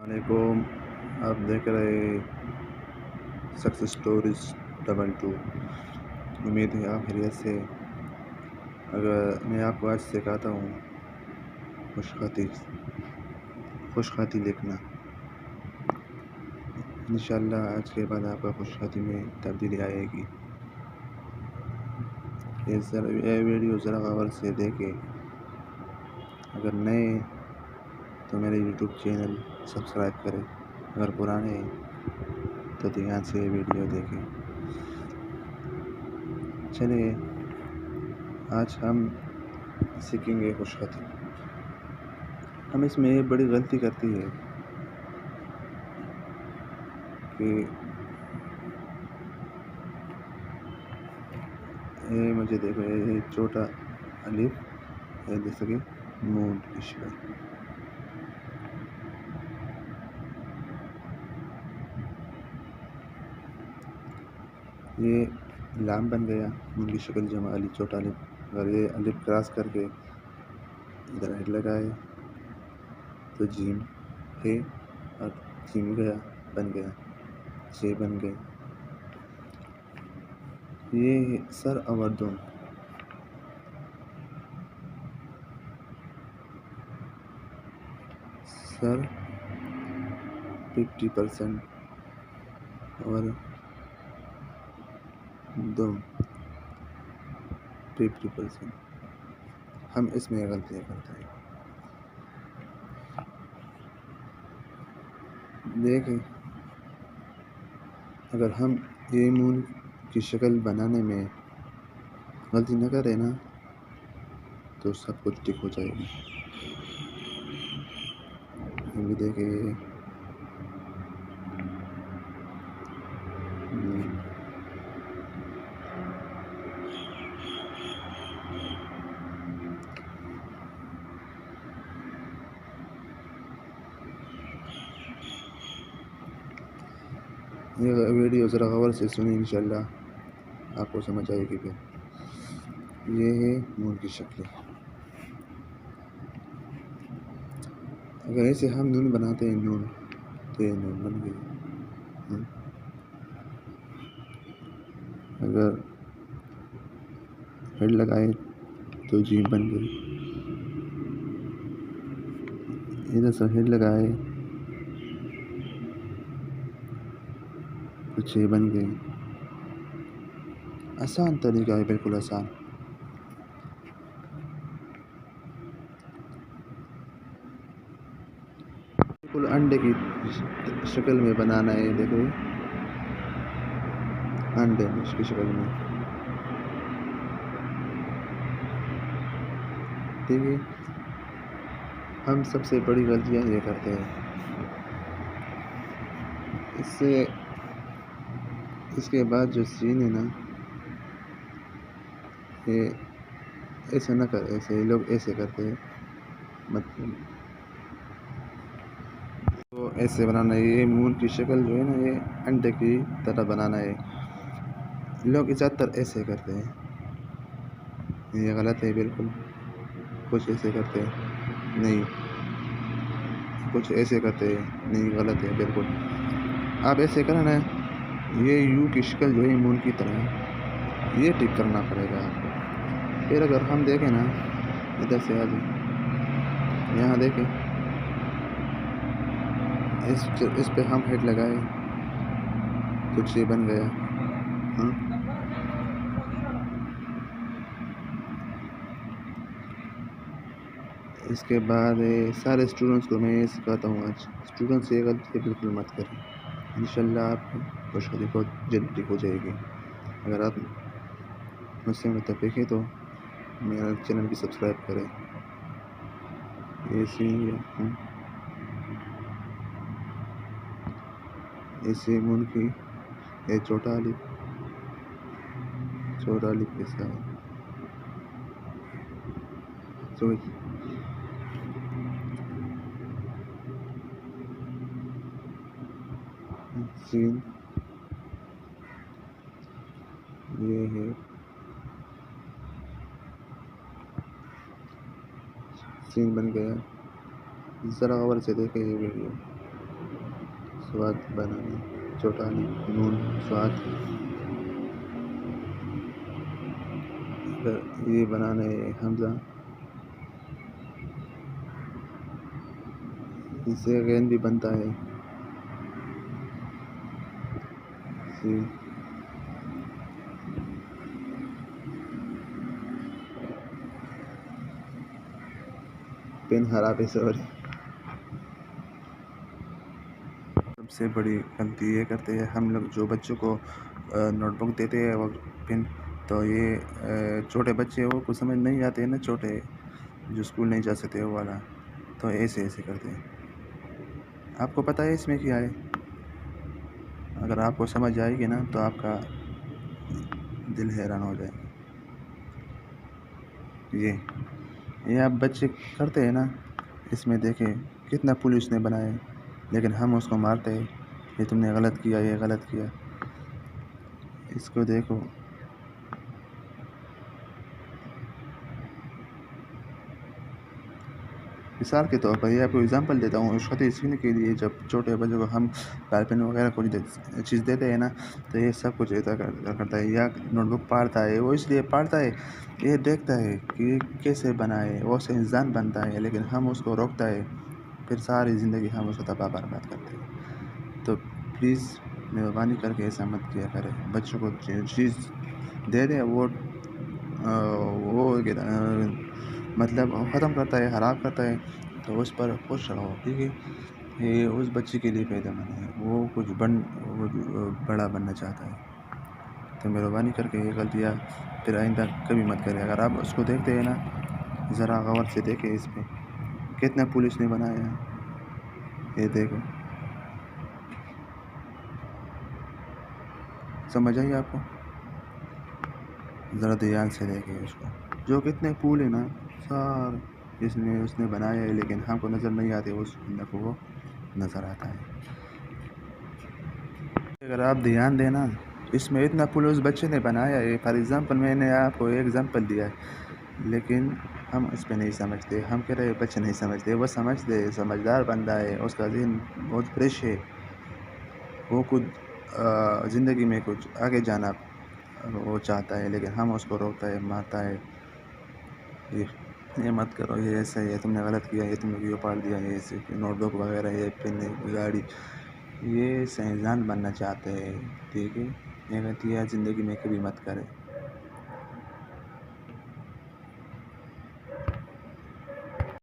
علیکم، آپ دیکھ رہے سکسیس اسٹوریز 22۔ امید ہے آپ خیریت سے۔ اگر میں آپ کو آج سکھاتا ہوں خوش خطی لکھنا، انشاءاللہ آج کے بعد آپ کا خوش خطی میں تبدیلی آئے گی۔ یہ ویڈیو ذرا غور سے دیکھیں۔ اگر نئے تو میرے یوٹیوب چینل سبسکرائب کریں، اگر پرانے تو دھیان سے ویڈیو دیکھیں۔ چلیے آج ہم سیکھیں گے خوش خطی۔ ہم اس میں ایک بڑی غلطی کرتی ہے کہ یہ مجھے دیکھو، یہ چھوٹا الف ہے جیسے کہ نون کی شکل، یہ لام بن گیا نون کی شکل جمع الف چھوٹا الف۔ اگر یہ الف کراس کر کے ادھر ہیڈ لگائے تو جیم ہے، اور جیم گیا بن گیا جے بن گئے۔ یہ سر اوردن، سر 50% اور دم 50%۔ ہم اس میں غلطیاں کرتے ہیں۔ دیکھیں، اگر ہم یہ نون کی شکل بنانے میں غلطی نہ کریں نا تو سب کچھ ٹھیک ہو جائے گی۔ یہ بھی دیکھیں، یہ ویڈیو ذرا غور سے سنیں، انشاءاللہ آپ کو سمجھ آئے گی۔ پھر یہ ہے نون کی شکل۔ اگر ایسے ہم نون بناتے ہیں نون تو یہ نون بن گئی۔ اگر ہیڈ لگائے تو جیم بن گئی، ادھر سے ہیڈ لگائے تو چھ بن گئی۔ آسان طریقہ ہے، بالکل آسان۔ بالکل انڈے کی شکل میں بنانا ہے، دیکھو انڈے کی شکل میں۔ دیکھیے، ہم سب سے بڑی غلطیاں یہ کرتے ہیں۔ اس کے بعد جو سین ہے نا، یہ ایسے نہ کر، ایسے لوگ ایسے کرتے ہیں، مطلب تو ایسے بنانا ہے۔ یہ نون کی شکل جو ہے نا، یہ انڈے کی طرح بنانا ہے۔ لوگ زیادہ تر ایسے کرتے ہیں، یہ غلط ہے بالکل۔ کچھ ایسے کرتے ہیں، نہیں، کچھ ایسے کرتے ہیں، نہیں، غلط ہے بالکل۔ آپ ایسے کریں نا، یہ یو کی شکل جو ہے نون کی طرح ہے، یہ ٹک کرنا پڑے گا آپ کو۔ پھر اگر ہم دیکھیں نا، ادھر سے آگے یہاں دیکھیں، اس پہ ہم ہیڈ لگائے تو چھ بن گیا۔ اس کے بعد سارے اسٹوڈنٹس کو میں یہ سکھاتا ہوں آج، اسٹوڈنٹس یہ غلطی بالکل مت کریں، انشاءاللہ آپ کو خوش خطی بہت جلدی ٹھیک ہو جائے گی۔ اگر آپ مجھ سے متفق ہیں تو میرا چینل بھی سبسکرائب کریں۔ ایسے نون کی یہ چھوٹا الف کے ساتھ سین، یہ ہے سین بن گیا۔ ذرا غور سے دیکھیں یہ ویڈیو۔ سواد بنانا چوٹانا نون سواد اگر یہ بنانا ہے حمزہ اس سے غین بھی بنتا ہے پین خراب ہے سوری سب سے بڑی غلطی یہ کرتے ہیں ہم لوگ جو بچوں کو نوٹ بک دیتے ہیں وہ پین تو یہ چھوٹے بچے وہ کو سمجھ نہیں آتے ہیں نا چھوٹے جو اسکول نہیں جا سکتے وہ والا تو ایسے کرتے ہیں آپ کو پتہ ہے اس میں کیا ہے اگر آپ کو سمجھ آئے گی نا تو آپ کا دل حیران ہو جائے یہ آپ بچے کرتے ہیں نا اس میں دیکھیں کتنا پولیس نے بنایا لیکن ہم اس کو مارتے ہیں یہ تم نے غلط کیا یہ غلط کیا اس کو دیکھو مثال کے طور پر یہ آپ کو اگزامپل دیتا ہوں شخصی سیکھنے کے لیے جب چھوٹے بچوں کو ہم پین وغیرہ کوئی چیز دیتے ہیں نا تو یہ سب کچھ ایسا کرتا ہے یا نوٹ بک پڑھتا ہے وہ اس لیے پڑھتا ہے یہ دیکھتا ہے کہ کیسے بنائے وہ سے انسان بنتا ہے لیکن ہم اس کو روکتا ہے پھر ساری زندگی ہم اس کو تباہ برباد کرتے ہیں تو پلیز مہربانی کر کے ایسا مت کیا کرے بچوں کو چیز دے دیں وہ مطلب ختم کرتا ہے خراب کرتا ہے تو اس پر خوش رہو ٹھیک ہے یہ اس بچے کے لیے پیدا بنا ہے وہ کچھ بڑا بننا چاہتا ہے تو مہربانی کر کے یہ غلطیاں پھر آئندہ کبھی مت کرے اگر آپ اس کو دیکھتے ہیں نا ذرا غور سے دیکھیں اس پہ کتنا پولیس نے بنایا ہے یہ دیکھو سمجھ آئی آپ کو ذرا دھیان سے دیکھیں اس کو جو کتنے پھول ہیں نا سار اس نے بنایا ہے لیکن ہم کو نظر نہیں آتے اس بندہ کو وہ نظر آتا ہے اگر آپ دھیان دینا اس میں اتنا پھول اس بچے نے بنایا ہے فار ایگزامپل میں نے آپ کو ایک ایگزامپل دیا ہے لیکن ہم اس پہ نہیں سمجھتے ہم کہہ رہے بچے نہیں سمجھتے وہ سمجھتے سمجھدار بندہ ہے اس کا ذہن بہت فریش ہے وہ خود زندگی میں کچھ آگے جانا وہ چاہتا ہے لیکن ہم اس کو روکتا ہے مارتا ہے یہ مت کرو یہ ایسا ہے تم نے غلط کیا یہ تم نے پاڑ دیا یہ ایسے نوٹ بک وغیرہ یہ پین گاڑی یہ انسان بننا چاہتے ہیں ٹھیک ہے یہ غلطیاں زندگی میں کبھی مت کرے